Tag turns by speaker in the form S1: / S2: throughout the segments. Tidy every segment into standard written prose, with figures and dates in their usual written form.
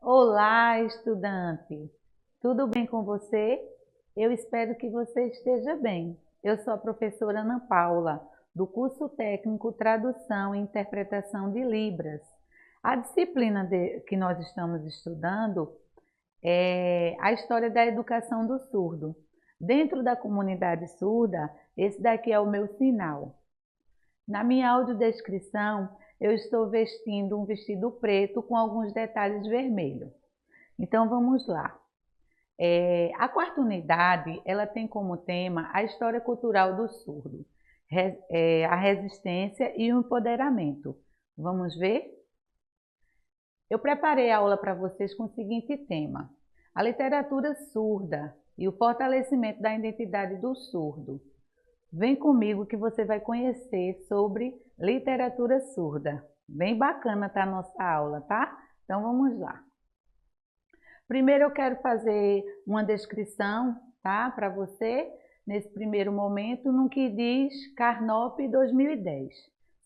S1: Olá, estudante! Tudo bem com você? Eu espero que você esteja bem. Eu sou a professora Ana Paula, do curso técnico Tradução e Interpretação de Libras. A disciplina que nós estamos estudando é a história da educação do surdo. Dentro da comunidade surda, esse daqui é o meu sinal. Na minha audiodescrição, eu estou vestindo um vestido preto com alguns detalhes vermelhos. Então vamos lá. A quarta unidade, ela tem como tema a história cultural do surdo, a resistência e o empoderamento. Vamos ver? Eu preparei a aula para vocês com o seguinte tema: a literatura surda e o fortalecimento da identidade do surdo. Vem comigo que você vai conhecer sobre literatura surda. Bem bacana tá a nossa aula, tá? Então vamos lá. Primeiro eu quero fazer uma descrição, tá, para você, nesse primeiro momento, no que diz Carnop 2010,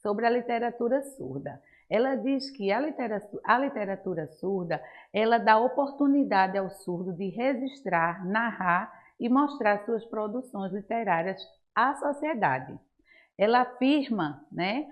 S1: sobre a literatura surda. Ela diz que a literatura surda, ela dá oportunidade ao surdo de registrar, narrar e mostrar suas produções literárias à sociedade. Ela afirma, né,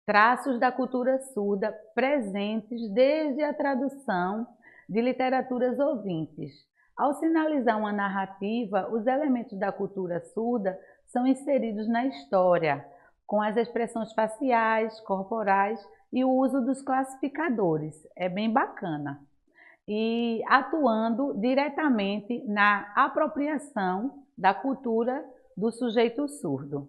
S1: traços da cultura surda presentes desde a tradução de literaturas ouvintes. Ao sinalizar uma narrativa, os elementos da cultura surda são inseridos na história, com as expressões faciais, corporais e o uso dos classificadores. É bem bacana. E atuando diretamente na apropriação da cultura do sujeito surdo.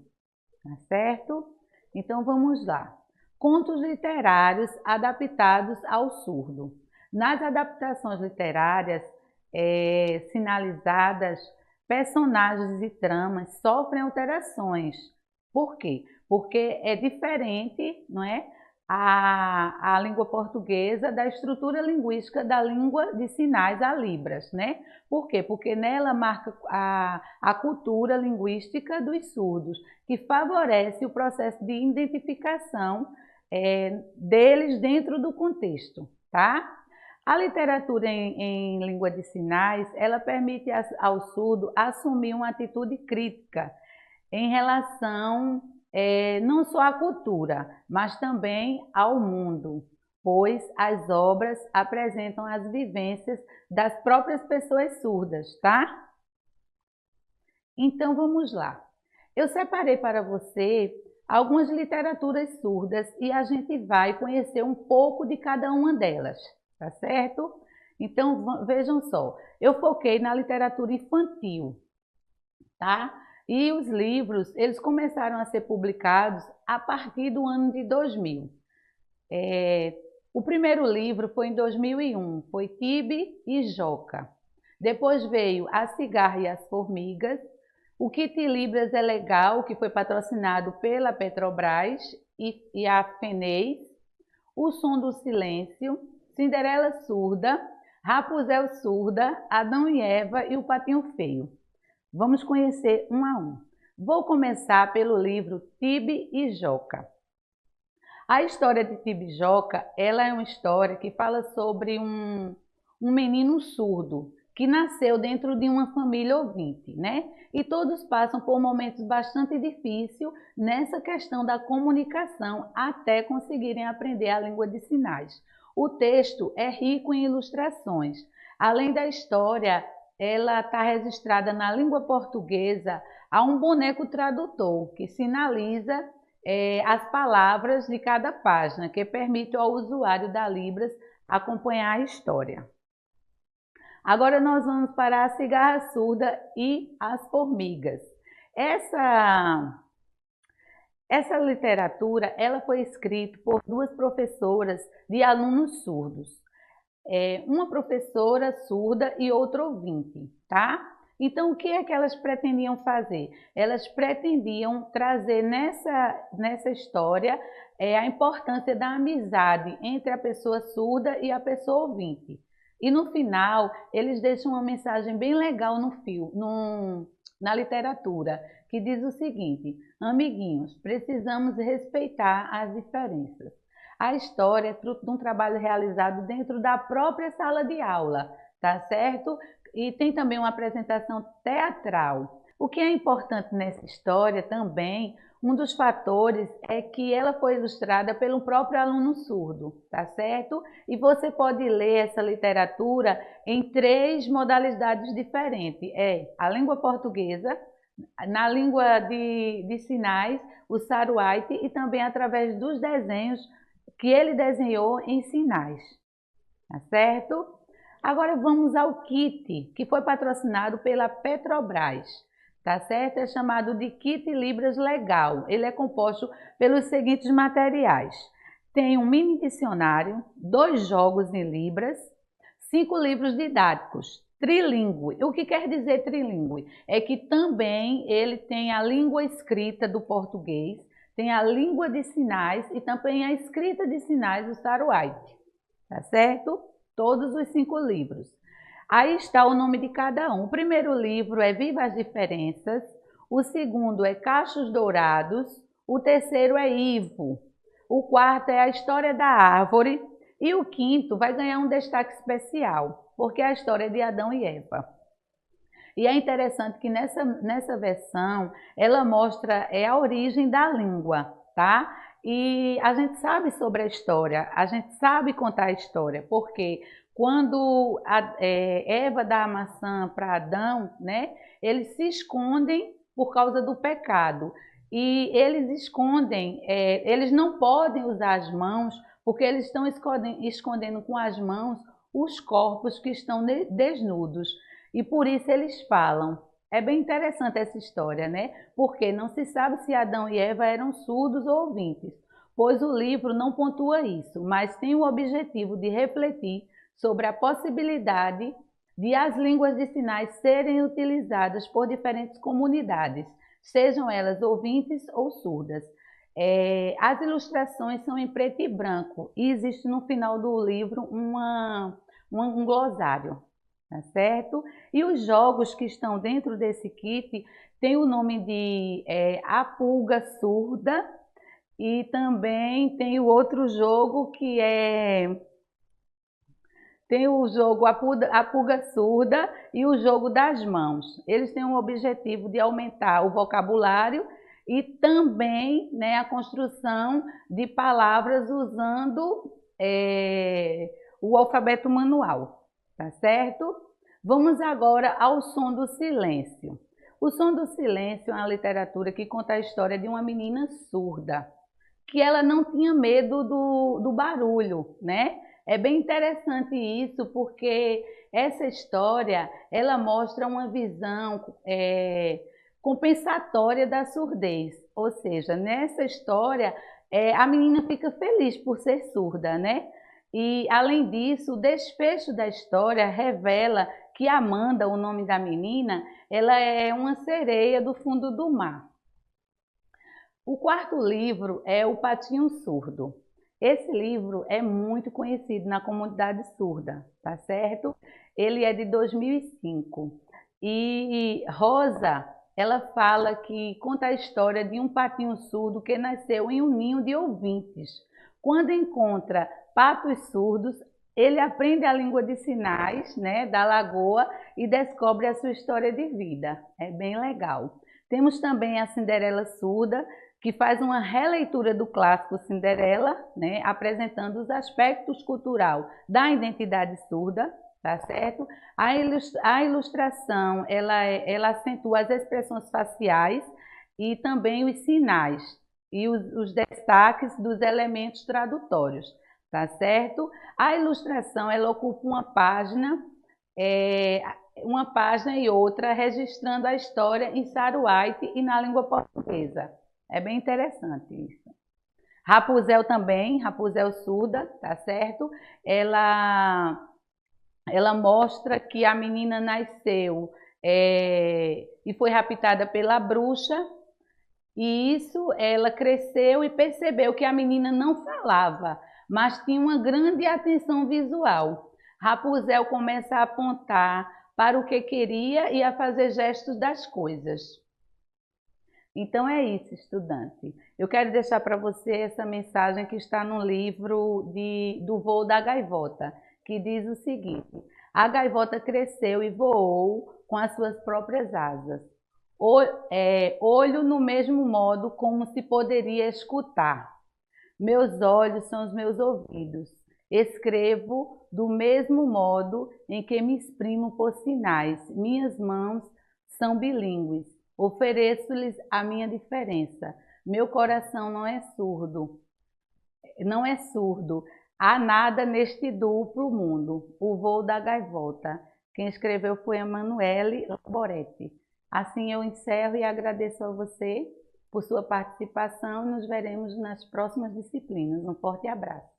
S1: Tá certo? Então vamos lá. Contos literários adaptados ao surdo. Nas adaptações literárias sinalizadas, personagens e tramas sofrem alterações. Por quê? Porque é diferente, não é, a língua portuguesa da estrutura linguística da língua de sinais, a Libras, né? Por quê? Porque nela marca a cultura linguística dos surdos, que favorece o processo de identificação deles dentro do contexto, tá? A literatura em língua de sinais, ela permite ao surdo assumir uma atitude crítica em relação não só à cultura, mas também ao mundo, pois as obras apresentam as vivências das próprias pessoas surdas, tá? Então vamos lá. Eu separei para você algumas literaturas surdas e a gente vai conhecer um pouco de cada uma delas. Tá certo? Então, vejam só, eu foquei na literatura infantil, tá? E os livros, eles começaram a ser publicados a partir do ano de 2000. O primeiro livro foi em 2001, foi Tibi e Joca. Depois veio A Cigarra e as Formigas, O Kit Libras é Legal, que foi patrocinado pela Petrobras e a FENEI, O Som do Silêncio, Cinderela Surda, Rapunzel Surda, Adão e Eva e o Patinho Feio. Vamos conhecer um a um. Vou começar pelo livro Tibi e Joca. A história de Tibi e Joca, ela é uma história que fala sobre um menino surdo que nasceu dentro de uma família ouvinte, né? E todos passam por momentos bastante difíceis nessa questão da comunicação até conseguirem aprender a língua de sinais. O texto é rico em ilustrações. Além da história, ela está registrada na língua portuguesa a um boneco tradutor que sinaliza as palavras de cada página, que permite ao usuário da Libras acompanhar a história. Agora nós vamos para A Cigarra Surda e as Formigas. Essa literatura ela foi escrita por duas professoras de alunos surdos. uma professora surda e outro ouvinte, tá? Então, o que é que elas pretendiam fazer? Elas pretendiam trazer nessa história a importância da amizade entre a pessoa surda e a pessoa ouvinte. E no final, eles deixam uma mensagem bem legal no filme, na literatura, que diz o seguinte: amiguinhos, precisamos respeitar as diferenças. A história é fruto de um trabalho realizado dentro da própria sala de aula, tá certo? E tem também uma apresentação teatral. O que é importante nessa história também, um dos fatores é que ela foi ilustrada pelo próprio aluno surdo, tá certo? E você pode ler essa literatura em 3 modalidades diferentes. A língua portuguesa, na língua de sinais, o Saruaite, e também através dos desenhos que ele desenhou em sinais, tá certo? Agora vamos ao kit, que foi patrocinado pela Petrobras, tá certo? É chamado de Kit Libras Legal. Ele é composto pelos seguintes materiais: tem um mini dicionário, 2 jogos em Libras, 5 livros didáticos, trilingüe. O que quer dizer trilingüe? É que também ele tem a língua escrita do português, tem a língua de sinais e também a escrita de sinais do Saruaite, tá certo? Todos os 5 livros. Aí está o nome de cada um. O primeiro livro é Viva as Diferenças, o segundo é Cachos Dourados, o terceiro é Ivo, o quarto é A História da Árvore e o quinto vai ganhar um destaque especial, porque é a história de Adão e Eva. E é interessante que nessa versão, ela mostra a origem da língua, tá? E a gente sabe sobre a história, a gente sabe contar a história, porque quando Eva dá a maçã para Adão, né? Eles se escondem por causa do pecado. E eles escondem, eles não podem usar as mãos, porque eles estão escondendo com as mãos os corpos que estão desnudos. E por isso eles falam. É bem interessante essa história, né? Porque não se sabe se Adão e Eva eram surdos ou ouvintes, pois o livro não pontua isso, mas tem o objetivo de refletir sobre a possibilidade de as línguas de sinais serem utilizadas por diferentes comunidades, sejam elas ouvintes ou surdas. As ilustrações são em preto e branco e existe no final do livro um glossário. Tá certo? E os jogos que estão dentro desse kit tem o nome de A Pulga Surda e também tem o outro jogo que tem o jogo A Pulga Surda e o jogo das mãos. Eles têm o objetivo de aumentar o vocabulário e também, né, a construção de palavras usando o alfabeto manual. Tá certo? Vamos agora ao Som do Silêncio. O Som do Silêncio é uma literatura que conta a história de uma menina surda, que ela não tinha medo do barulho, né? É bem interessante isso, porque essa história, ela mostra uma visão compensatória da surdez. Ou seja, nessa história, a menina fica feliz por ser surda, né? E, além disso, o desfecho da história revela que Amanda, o nome da menina, ela é uma sereia do fundo do mar. O quarto livro é O Patinho Surdo. Esse livro é muito conhecido na comunidade surda, tá certo? Ele é de 2005. E Rosa, ela fala que conta a história de um patinho surdo que nasceu em um ninho de ouvintes. Quando encontra patos surdos, ele aprende a língua de sinais, né, da lagoa e descobre a sua história de vida. É bem legal. Temos também a Cinderela Surda, que faz uma releitura do clássico Cinderela, né, apresentando os aspectos culturais da identidade surda, tá certo? A ilustração, ela acentua as expressões faciais e também os sinais e os destaques dos elementos tradutórios, tá certo? A ilustração, ela ocupa uma página e outra, registrando a história em Saruaite e na língua portuguesa. É bem interessante isso. Rapunzel também, Rapunzel surda, tá certo? Ela ela mostra que a menina nasceu e foi raptada pela bruxa, e isso ela cresceu e percebeu que a menina não falava, mas tinha uma grande atenção visual. Rapunzel começa a apontar para o que queria e a fazer gestos das coisas. Então é isso, estudante. Eu quero deixar para você essa mensagem que está no livro do Voo da Gaivota, que diz o seguinte: a gaivota cresceu e voou com as suas próprias asas. Olho no mesmo modo como se poderia escutar. Meus olhos são os meus ouvidos. Escrevo do mesmo modo em que me exprimo por sinais. Minhas mãos são bilíngues. Ofereço-lhes a minha diferença. Meu coração não é surdo. Não é surdo. Há nada neste duplo mundo. O voo da gaivota. Quem escreveu foi Emanuele Laboretti. Assim eu encerro e agradeço a você por sua participação e nos veremos nas próximas disciplinas. Um forte abraço.